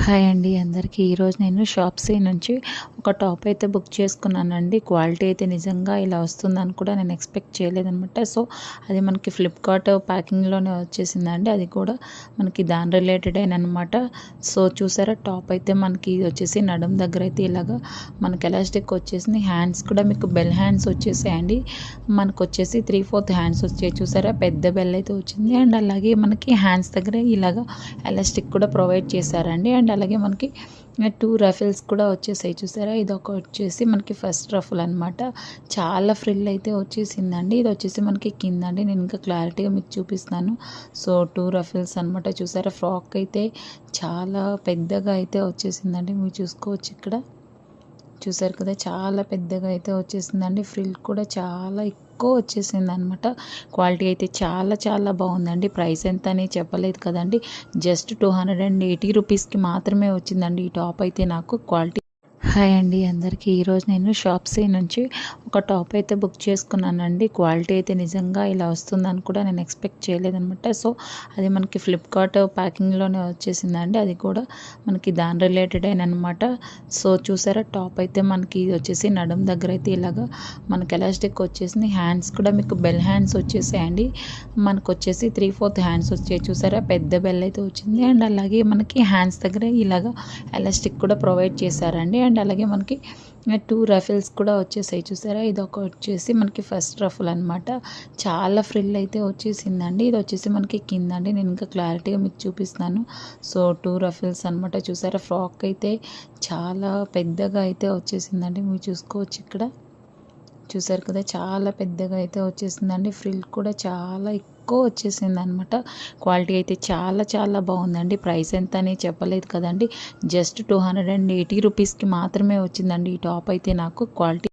Hi అండి అందరికీ. ఈరోజు నేను షాప్సీ నుంచి ఒక టాప్ అయితే బుక్ చేసుకున్నానండి. క్వాలిటీ అయితే నిజంగా ఇలా వస్తుందని కూడా నేను ఎక్స్పెక్ట్ చేయలేదనమాట. సో అది మనకి ఫ్లిప్కార్ట్ ప్యాకింగ్లోనే వచ్చేసిందండి. అది కూడా మనకి దాని రిలేటెడ్ అనమాట. సో చూసారా, టాప్ అయితే మనకి ఇది వచ్చేసి నడుం దగ్గర అయితే ఇలాగా మనకి ఎలాస్టిక్ వచ్చేసింది. హ్యాండ్స్ కూడా మీకు బెల్ హ్యాండ్స్ వచ్చేసాయండి. మనకు వచ్చేసి 3/4 హ్యాండ్స్ వచ్చాయి. చూసారా, పెద్ద బెల్ అయితే వచ్చింది. అండ్ అలాగే మనకి హ్యాండ్స్ దగ్గర ఇలాగా ఎలాస్టిక్ కూడా ప్రొవైడ్ చేశారండి. అండ్ అలాగే మనకి 2 రఫిల్స్ కూడా వచ్చేసాయి. చూసారా, ఇది ఒక వచ్చేసి మనకి ఫస్ట్ రఫుల్ అనమాట. చాలా ఫ్రిల్ అయితే వచ్చేసిందండి. ఇది వచ్చేసి మనకి కింద అండి, నేను ఇంకా క్లారిటీగా మీకు చూపిస్తున్నాను. సో 2 రఫిల్స్ అనమాట. చూసారా, ఫ్రాక్ అయితే చాలా పెద్దగా అయితే వచ్చేసిందండి. మీరు చూసుకోవచ్చు ఇక్కడ. చూసారు కదా, చాలా పెద్దగా అయితే వచ్చేసిందండి. ఫ్రిల్ కూడా చాలా ఎక్కువ వచ్చేసింది అనమాట. క్వాలిటీ అయితే చాలా చాలా బాగుందండి. ప్రైస్ ఎంత అని చెప్పలేదు కదండి, జస్ట్ 280 రూపీస్కి మాత్రమే వచ్చిందండి ఈ టాప్ అయితే నాకు. క్వాలిటీ హాయ్ అండి అందరికీ. ఈరోజు నేను షాప్సీ నుంచి ఒక టాప్ అయితే బుక్ చేసుకున్నానండి. క్వాలిటీ అయితే నిజంగా ఇలా వస్తుందని కూడా నేను ఎక్స్పెక్ట్ చేయలేదనమాట. సో అది మనకి ఫ్లిప్కార్ట్ ప్యాకింగ్లోనే వచ్చేసిందండి. అది కూడా మనకి దాని రిలేటెడ్ అనమాట. సో చూసారా, టాప్ అయితే మనకి ఇది వచ్చేసి నడుం దగ్గర అయితే ఇలాగా మనకి ఎలాస్టిక్ వచ్చేసింది. హ్యాండ్స్ కూడా మీకు బెల్ హ్యాండ్స్ వచ్చేసాయండి. మనకు వచ్చేసి 3/4 హ్యాండ్స్ వచ్చాయి. చూసారా, పెద్ద బెల్ అయితే వచ్చింది. అండ్ అలాగే మనకి హ్యాండ్స్ దగ్గర ఇలాగా ఎలాస్టిక్ కూడా ప్రొవైడ్ చేశారండి. అండ్ అలాగే మనకి 2 రఫిల్స్ కూడా వచ్చేసాయి. చూసారా, ఇది ఒక వచ్చేసి మనకి ఫస్ట్ రఫుల్ అనమాట. చాలా ఫ్రిల్ అయితే వచ్చేసిందండి. ఇది వచ్చేసి మనకి కింద అండి, నేను ఇంకా క్లారిటీగా మీకు చూపిస్తున్నాను. సో 2 రఫిల్స్ అనమాట. చూసారా, ఫ్రాక్ అయితే చాలా పెద్దగా అయితే వచ్చేసిందండి. మీరు చూసుకోవచ్చు ఇక్కడ. చూసారు కదా, చాలా పెద్దగా అయితే వచ్చేసిందండి. ఫ్రిల్ కూడా చాలా ఎక్కువ వచ్చేసింది అనమాట. క్వాలిటీ అయితే చాలా చాలా బాగుందండి. ప్రైస్ ఎంత అని చెప్పలేదు కదండి, జస్ట్ 280 రూపీస్కి మాత్రమే వచ్చిందండి ఈ టాప్ అయితే నాకు. క్వాలిటీ